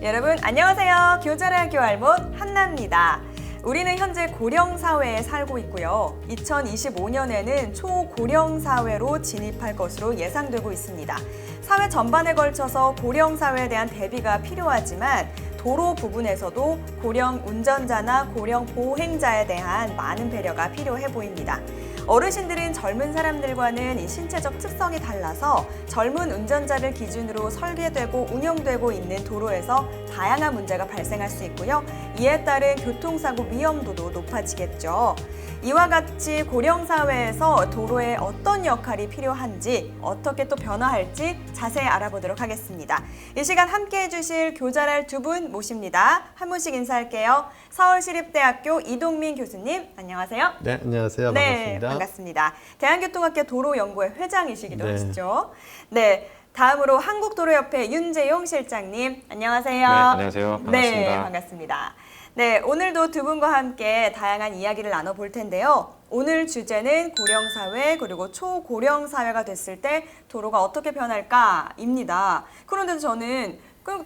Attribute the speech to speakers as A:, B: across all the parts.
A: 여러분 안녕하세요. 교자랄 교알못 한나입니다. 우리는 현재 고령 사회에 살고 있고요. 2025년에는 초고령 사회로 진입할 것으로 예상되고 있습니다. 사회 전반에 걸쳐서 고령 사회에 대한 대비가 필요하지만 도로 부분에서도 고령 운전자나 고령 보행자에 대한 많은 배려가 필요해 보입니다. 어르신들은 젊은 사람들과는 이 신체적 특성이 달라서 젊은 운전자를 기준으로 설계되고 운영되고 있는 도로에서 다양한 문제가 발생할 수 있고요. 이에 따른 교통사고 위험도도 높아지겠죠. 이와 같이 고령 사회에서 도로에 어떤 역할이 필요한지 어떻게 또 변화할지 자세히 알아보도록 하겠습니다. 이 시간 함께해 주실 교자랄 두 분 모십니다. 한 분씩 인사할게요. 서울시립대학교 이동민 교수님, 안녕하세요.
B: 네, 안녕하세요.
A: 네,
B: 반갑습니다.
A: 반갑습니다. 대한교통학회 도로연구회 회장이시기도
B: 네.
A: 하시죠. 네, 다음으로 한국도로협회 윤재용 실장님, 안녕하세요.
C: 네, 안녕하세요. 반갑습니다.
A: 네, 반갑습니다. 네, 오늘도 두 분과 함께 다양한 이야기를 나눠볼 텐데요. 오늘 주제는 고령사회 그리고 초고령사회가 됐을 때 도로가 어떻게 변할까입니다. 그런데 저는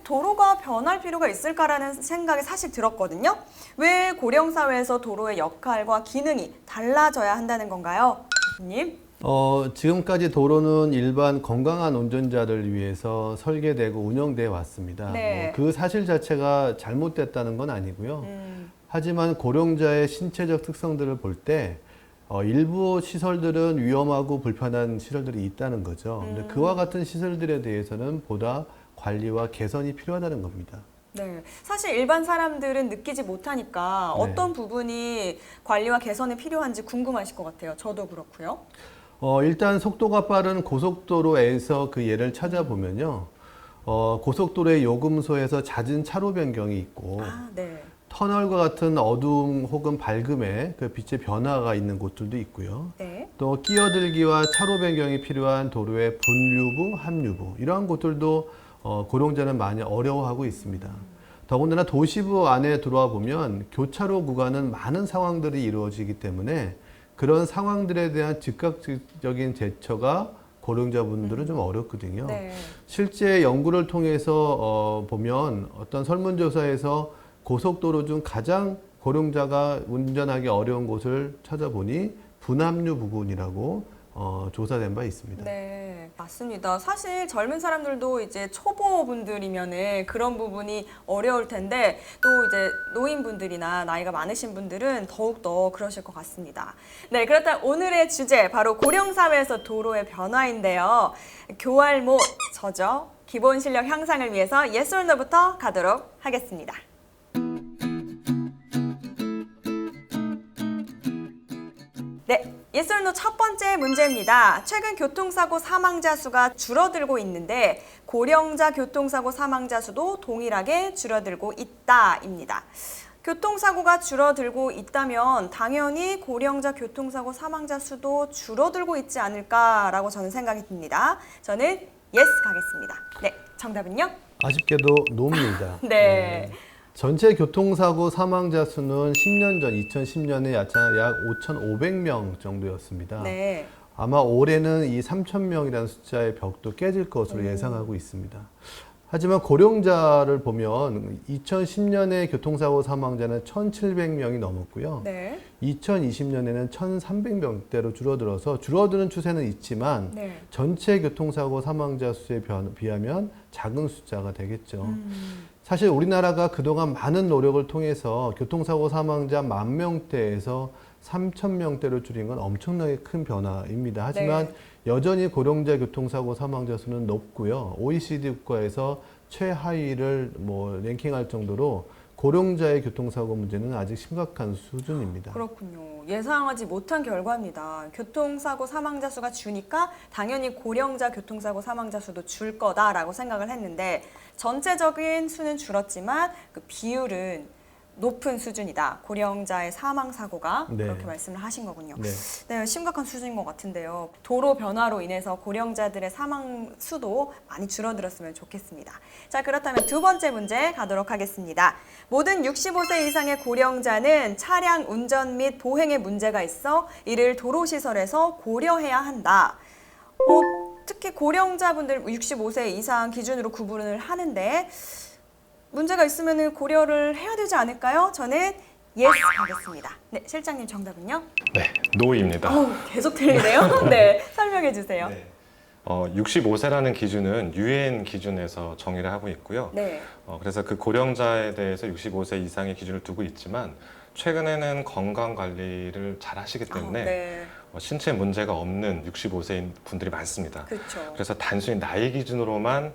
A: 도로가 변할 필요가 있을까라는 생각이 사실 들었거든요. 왜 고령사회에서 도로의 역할과 기능이 달라져야 한다는 건가요? 교수님?
B: 지금까지 도로는 일반 건강한 운전자를 위해서 설계되고 운영되어 왔습니다.
A: 네.
B: 그 사실 자체가 잘못됐다는 건 아니고요. 하지만 고령자의 신체적 특성들을 볼 때 일부 시설들은 위험하고 불편한 시설들이 있다는 거죠. 근데 그와 같은 시설들에 대해서는 보다 관리와 개선이 필요하다는 겁니다.
A: 네, 사실 일반 사람들은 느끼지 못하니까
B: 네.
A: 어떤 부분이 관리와 개선이 필요한지 궁금하실 것 같아요. 저도 그렇고요.
B: 일단 속도가 빠른 고속도로에서 그 예를 찾아보면요. 고속도로의 요금소에서 잦은 차로 변경이 있고
A: 네.
B: 터널과 같은 어두움 혹은 밝음에 그 빛의 변화가 있는 곳들도 있고요.
A: 네.
B: 또 끼어들기와 차로 변경이 필요한 도로의 분류부, 합류부 이러한 곳들도 고령자는 많이 어려워하고 있습니다. 더군다나 도시부 안에 들어와 보면 교차로 구간은 많은 상황들이 이루어지기 때문에 그런 상황들에 대한 즉각적인 대처가 고령자분들은 좀 어렵거든요.
A: 네.
B: 실제 연구를 통해서 보면 어떤 설문조사에서 고속도로 중 가장 고령자가 운전하기 어려운 곳을 찾아보니 분합류 부근이라고 조사된 바 있습니다.
A: 네, 맞습니다. 사실 젊은 사람들도 이제 초보분들이면은 그런 부분이 어려울 텐데 또 이제 노인분들이나 나이가 많으신 분들은 더욱더 그러실 것 같습니다. 네, 그렇다면 오늘의 주제 바로 고령사회에서 도로의 변화인데요. 교알못 저죠. 기본 실력 향상을 위해서 Yes or No부터 가도록 하겠습니다. 네, Yes or No 첫 번째 문제입니다. 최근 교통사고 사망자 수가 줄어들고 있는데 고령자 교통사고 사망자 수도 동일하게 줄어들고 있다입니다. 교통사고가 줄어들고 있다면 당연히 고령자 교통사고 사망자 수도 줄어들고 있지 않을까라고 저는 생각이 듭니다. 저는 Yes 가겠습니다. 네, 정답은요?
B: 아쉽게도 노입니다.
A: 네.
B: 전체 교통사고 사망자 수는 10년 전 2010년에 약 5,500명 정도였습니다.
A: 네.
B: 아마 올해는 이 3,000명이라는 숫자의 벽도 깨질 것으로 예상하고 있습니다. 하지만 고령자를 보면 2010년에 교통사고 사망자는 1,700명이 넘었고요.
A: 네.
B: 2020년에는 1,300명대로 줄어들어서 줄어드는 추세는 있지만
A: 네.
B: 전체 교통사고 사망자 수에 비하면 작은 숫자가 되겠죠. 사실 우리나라가 그동안 많은 노력을 통해서 교통사고 사망자 10,000명대에서 3,000명대로 줄인 건 엄청나게 큰 변화입니다. 하지만
A: 네.
B: 여전히 고령자 교통사고 사망자 수는 높고요. OECD 국가에서 최하위를 랭킹할 정도로 고령자의 교통사고 문제는 아직 심각한 수준입니다.
A: 그렇군요. 예상하지 못한 결과입니다. 교통사고 사망자 수가 주니까 당연히 고령자 교통사고 사망자 수도 줄 거다라고 생각을 했는데 전체적인 수는 줄었지만 그 비율은 높은 수준이다. 고령자의 사망 사고가
B: 네.
A: 그렇게 말씀을 하신 거군요.
B: 네.
A: 네, 심각한 수준인 것 같은데요. 도로 변화로 인해서 고령자들의 사망 수도 많이 줄어들었으면 좋겠습니다. 자, 그렇다면 두 번째 문제 가도록 하겠습니다. 모든 65세 이상의 고령자는 차량 운전 및 보행에 문제가 있어 이를 도로시설에서 고려해야 한다. 특히 고령자분들 65세 이상 기준으로 구분을 하는데 문제가 있으면 고려를 해야 되지 않을까요? 저는 yes 가겠습니다. 네, 실장님 정답은요?
C: 네, 노입니다.
A: 계속 틀리네요. 네, 설명해 주세요.
C: 네. 65세라는 기준은 유엔 기준에서 정의를 하고 있고요.
A: 네.
C: 그래서 그 고령자에 대해서 65세 이상의 기준을 두고 있지만 최근에는 건강 관리를 잘 하시기 때문에
A: 네.
C: 신체 문제가 없는 65세인 분들이 많습니다.
A: 그렇죠.
C: 그래서 단순히 나이 기준으로만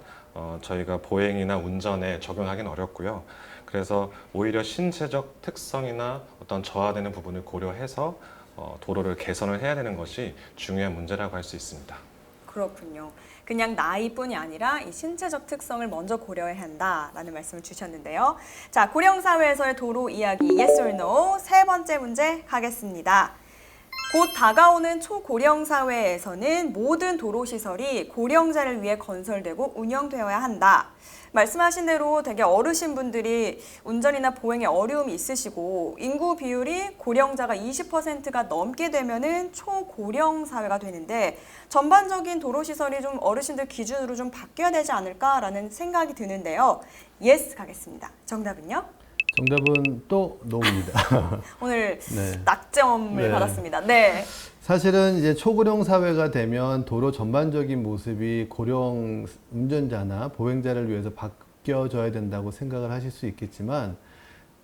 C: 저희가 보행이나 운전에 적용하기는 어렵고요. 그래서 오히려 신체적 특성이나 어떤 저하되는 부분을 고려해서 도로를 개선을 해야 되는 것이 중요한 문제라고 할 수 있습니다.
A: 그렇군요. 그냥 나이뿐이 아니라 이 신체적 특성을 먼저 고려해야 한다라는 말씀을 주셨는데요. 자, 고령사회에서의 도로 이야기 Yes or No 세 번째 문제 가겠습니다. 곧 다가오는 초고령 사회에서는 모든 도로시설이 고령자를 위해 건설되고 운영되어야 한다. 말씀하신 대로 되게 어르신분들이 운전이나 보행에 어려움이 있으시고 인구 비율이 고령자가 20%가 넘게 되면은 초고령 사회가 되는데 전반적인 도로시설이 좀 어르신들 기준으로 좀 바뀌어야 되지 않을까라는 생각이 드는데요. Yes 가겠습니다. 정답은요?
B: 정답은 또 노입니다.
A: 오늘
B: 네.
A: 낙점을
B: 네.
A: 받았습니다. 네.
B: 사실은 이제 초고령 사회가 되면 도로 전반적인 모습이 고령 운전자나 보행자를 위해서 바뀌어져야 된다고 생각을 하실 수 있겠지만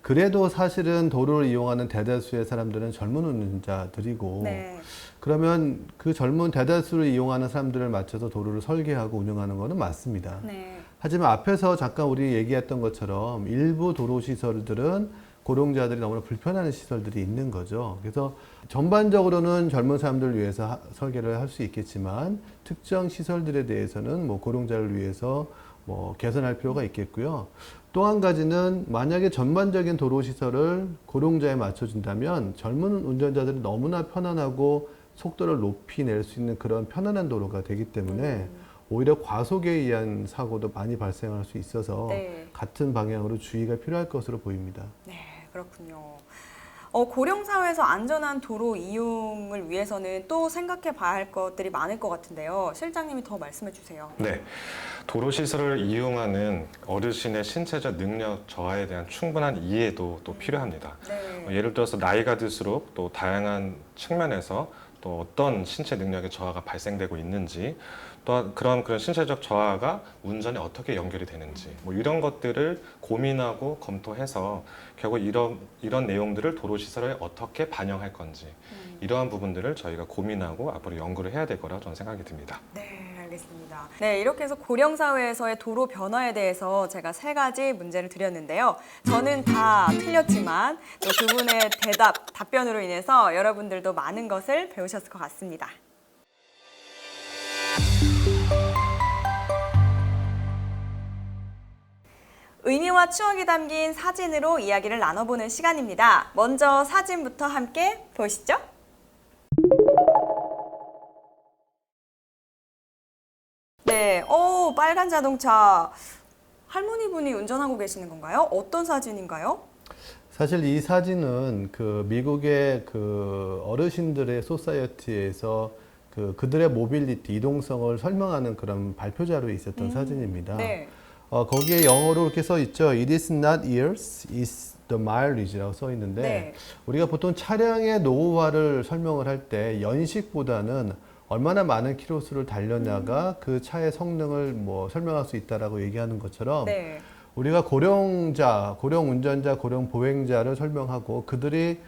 B: 그래도 사실은 도로를 이용하는 대다수의 사람들은 젊은 운전자들이고
A: 네.
B: 그러면 그 젊은 대다수를 이용하는 사람들을 맞춰서 도로를 설계하고 운영하는 것은 맞습니다.
A: 네.
B: 하지만 앞에서 잠깐 우리 얘기했던 것처럼 일부 도로 시설들은 고령자들이 너무나 불편한 시설들이 있는 거죠. 그래서 전반적으로는 젊은 사람들을 위해서 설계를 할 수 있겠지만 특정 시설들에 대해서는 뭐 고령자를 위해서 뭐 개선할 필요가 있겠고요. 또 한 가지는 만약에 전반적인 도로 시설을 고령자에 맞춰준다면 젊은 운전자들이 너무나 편안하고 속도를 높이 낼 수 있는 그런 편안한 도로가 되기 때문에 오히려 과속에 의한 사고도 많이 발생할 수 있어서
A: 네.
B: 같은 방향으로 주의가 필요할 것으로 보입니다.
A: 네, 그렇군요. 고령 사회에서 안전한 도로 이용을 위해서는 또 생각해 봐야 할 것들이 많을 것 같은데요. 실장님이 더 말씀해 주세요.
C: 네, 도로시설을 이용하는 어르신의 신체적 능력 저하에 대한 충분한 이해도 또 필요합니다.
A: 네.
C: 예를 들어서 나이가 들수록 또 다양한 측면에서 또 어떤 신체 능력의 저하가 발생되고 있는지 또 그런 신체적 저하가 운전에 어떻게 연결이 되는지 뭐 이런 것들을 고민하고 검토해서 결국 이런 내용들을 도로시설에 어떻게 반영할 건지 이러한 부분들을 저희가 고민하고 앞으로 연구를 해야 될 거라고 저는 생각이 듭니다.
A: 네, 알겠습니다. 네, 이렇게 해서 고령 사회에서의 도로 변화에 대해서 제가 세 가지 문제를 드렸는데요. 저는 다 틀렸지만 또 두 분의 답변으로 인해서 여러분들도 많은 것을 배우셨을 것 같습니다. 의미와 추억이 담긴 사진으로 이야기를 나눠보는 시간입니다. 먼저 사진부터 함께 보시죠. 네, 빨간 자동차. 할머니 분이 운전하고 계시는 건가요? 어떤 사진인가요?
B: 사실 이 사진은 그 미국의 그 어르신들의 소사이어티에서 그들의 모빌리티, 이동성을 설명하는 그런 발표자로 있었던 사진입니다.
A: 네.
B: 거기에 영어로 이렇게 써 있죠. It is not years, it's the mileage라고 써 있는데
A: 네.
B: 우리가 보통 차량의 노후화를 설명을 할 때 연식보다는 얼마나 많은 키로수를 달렸냐가 그 차의 성능을 뭐 설명할 수 있다라고 얘기하는 것처럼
A: 네.
B: 우리가 고령자, 고령 운전자, 고령 보행자를 설명하고 그들이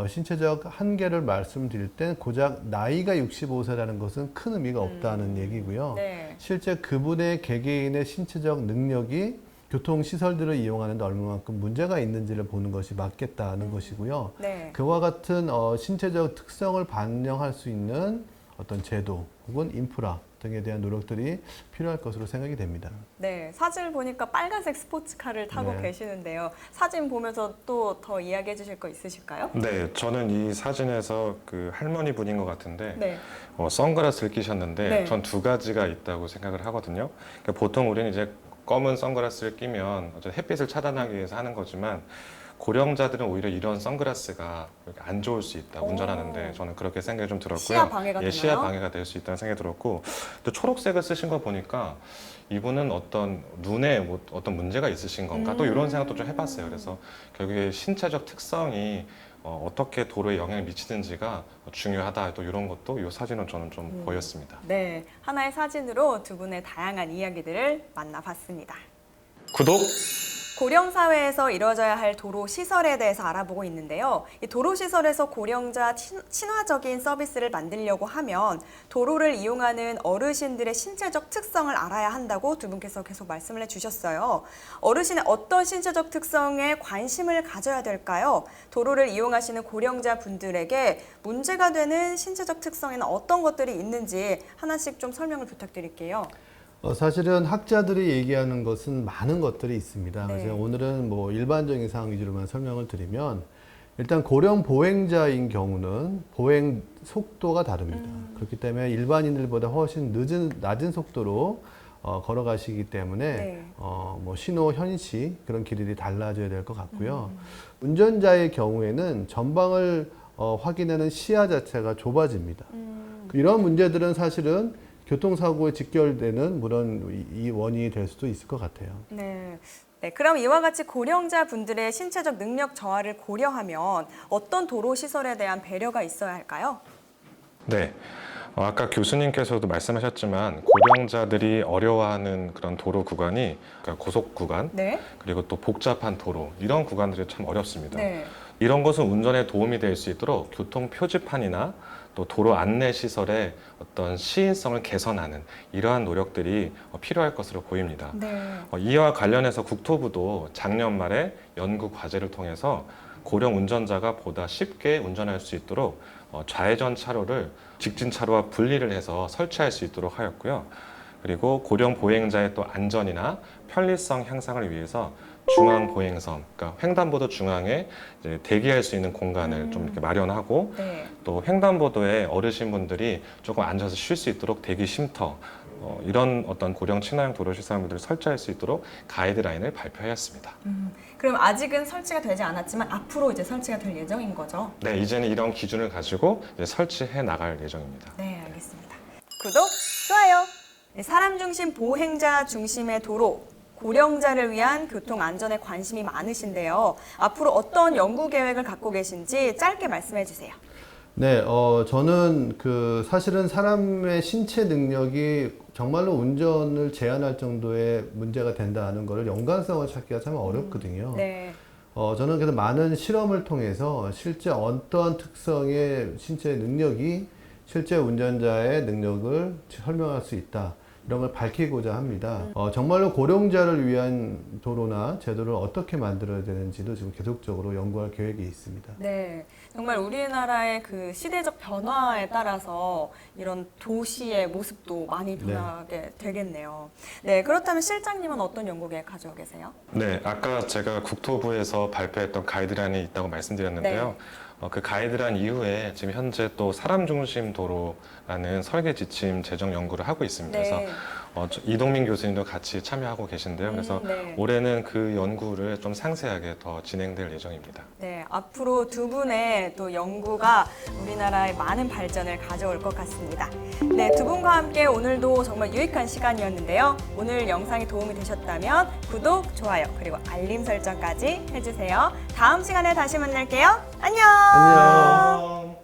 B: 신체적 한계를 말씀드릴 때 고작 나이가 65세라는 것은 큰 의미가 없다는 얘기고요.
A: 네.
B: 실제 그분의 개개인의 신체적 능력이 교통시설들을 이용하는 데 얼마만큼 문제가 있는지를 보는 것이 맞겠다는 것이고요.
A: 네.
B: 그와 같은 신체적 특성을 반영할 수 있는 어떤 제도 혹은 인프라 등에 대한 노력들이 필요할 것으로 생각이 됩니다.
A: 네, 사진을 보니까 빨간색 스포츠카를 타고
B: 네.
A: 계시는데요. 사진 보면서 또 더 이야기해 주실 거 있으실까요?
C: 네, 저는 이 사진에서 그 할머니 분인 것 같은데
A: 네.
C: 선글라스를 끼셨는데
A: 네.
C: 전 두 가지가 있다고 생각을 하거든요. 그러니까 보통 우리는 이제 검은 선글라스를 끼면 어쨌든 햇빛을 차단하기 위해서 하는 거지만 고령자들은 오히려 이런 선글라스가 안 좋을 수 있다,
A: 오.
C: 운전하는데. 저는 그렇게 생각이 좀 들었고요.
A: 시야 방해가 되나요?
C: 시야 방해가 될 수 있다는 생각이 들었고, 또 초록색을 쓰신 거 보니까 이분은 어떤 눈에 뭐 어떤 문제가 있으신 건가? 또 이런 생각도 좀 해봤어요. 그래서 결국에 신체적 특성이 어떻게 도로에 영향을 미치는지가 중요하다. 또 이런 것도 이 사진은 저는 좀 보였습니다.
A: 네, 하나의 사진으로 두 분의 다양한 이야기들을 만나봤습니다.
C: 구독!
A: 고령 사회에서 이루어져야 할 도로 시설에 대해서 알아보고 있는데요. 이 도로 시설에서 고령자 친화적인 서비스를 만들려고 하면 도로를 이용하는 어르신들의 신체적 특성을 알아야 한다고 두 분께서 계속 말씀을 해주셨어요. 어르신의 어떤 신체적 특성에 관심을 가져야 될까요? 도로를 이용하시는 고령자 분들에게 문제가 되는 신체적 특성에는 어떤 것들이 있는지 하나씩 좀 설명을 부탁드릴게요.
B: 사실은 학자들이 얘기하는 것은 많은 것들이 있습니다.
A: 네.
B: 그래서 오늘은 뭐 일반적인 사항 위주로만 설명을 드리면, 일단 고령 보행자인 경우는 보행 속도가 다릅니다. 그렇기 때문에 일반인들보다 훨씬 낮은 속도로 걸어가시기 때문에
A: 네.
B: 뭐 신호 현시 그런 길들이 달라져야 될 것 같고요. 운전자의 경우에는 전방을 확인하는 시야 자체가 좁아집니다. 이런 문제들은 사실은 교통사고에 직결되는 물론 이 원인이 될 수도 있을 것 같아요.
A: 네. 네, 그럼 이와 같이 고령자 분들의 신체적 능력 저하를 고려하면 어떤 도로 시설에 대한 배려가 있어야 할까요?
C: 네. 아까 교수님께서도 말씀하셨지만 고령자들이 어려워하는 그런 도로 구간이, 그러니까 고속 구간,
A: 네.
C: 그리고 또 복잡한 도로, 이런 구간들이 참 어렵습니다.
A: 네.
C: 이런 것은 운전에 도움이 될 수 있도록 교통 표지판이나 또 도로 안내 시설의 어떤 시인성을 개선하는 이러한 노력들이 필요할 것으로 보입니다.
A: 네.
C: 이와 관련해서 국토부도 작년 말에 연구 과제를 통해서 고령 운전자가 보다 쉽게 운전할 수 있도록 좌회전 차로를 직진 차로와 분리를 해서 설치할 수 있도록 하였고요. 그리고 고령 보행자의 또 안전이나 편리성 향상을 위해서 중앙 보행선, 그러니까 횡단보도 중앙에 이제 대기할 수 있는 공간을 좀 이렇게 마련하고,
A: 네.
C: 또 횡단보도에 어르신분들이 조금 앉아서 쉴 수 있도록 대기 쉼터, 이런 어떤 고령 친화형 도로 시설물들을 설치할 수 있도록 가이드라인을 발표하였습니다.
A: 그럼 아직은 설치가 되지 않았지만 앞으로 이제 설치가 될 예정인 거죠?
C: 네, 이제는 이런 기준을 가지고 이제 설치해 나갈 예정입니다.
A: 네, 알겠습니다. 구독, 좋아요. 네, 사람 중심 보행자 중심의 도로, 고령자를 위한 교통 안전에 관심이 많으신데요. 앞으로 어떤 연구 계획을 갖고 계신지 짧게 말씀해 주세요.
B: 네, 저는 사실은 사람의 신체 능력이 정말로 운전을 제한할 정도의 문제가 된다는 것을 연관성을 찾기가 참 어렵거든요.
A: 네.
B: 저는 그래서 많은 실험을 통해서 실제 어떠한 특성의 신체 능력이 실제 운전자의 능력을 설명할 수 있다, 이런 걸 밝히고자 합니다. 정말로 고령자를 위한 도로나 제도를 어떻게 만들어야 되는지도 지금 계속적으로 연구할 계획이 있습니다.
A: 네, 정말 우리나라의 그 시대적 변화에 따라서 이런 도시의 모습도 많이 변하게 되겠네요. 네, 그렇다면 실장님은 어떤 연구 계획 가지고 계세요?
C: 네, 아까 제가 국토부에서 발표했던 가이드라인이 있다고 말씀드렸는데요. 그 가이드라인 이후에 지금 현재 또 사람 중심 도로라는 설계 지침 제정 연구를 하고 있습니다.
A: 네.
C: 그래서 이동민 교수님도 같이 참여하고 계신데요. 그래서
A: 네.
C: 올해는 그 연구를 좀 상세하게 더 진행될 예정입니다.
A: 네, 앞으로 두 분의 또 연구가 우리나라의 많은 발전을 가져올 것 같습니다. 네, 두 분과 함께 오늘도 정말 유익한 시간이었는데요. 오늘 영상이 도움이 되셨다면 구독, 좋아요, 그리고 알림 설정까지 해주세요. 다음 시간에 다시 만날게요. 안녕!
B: 안녕!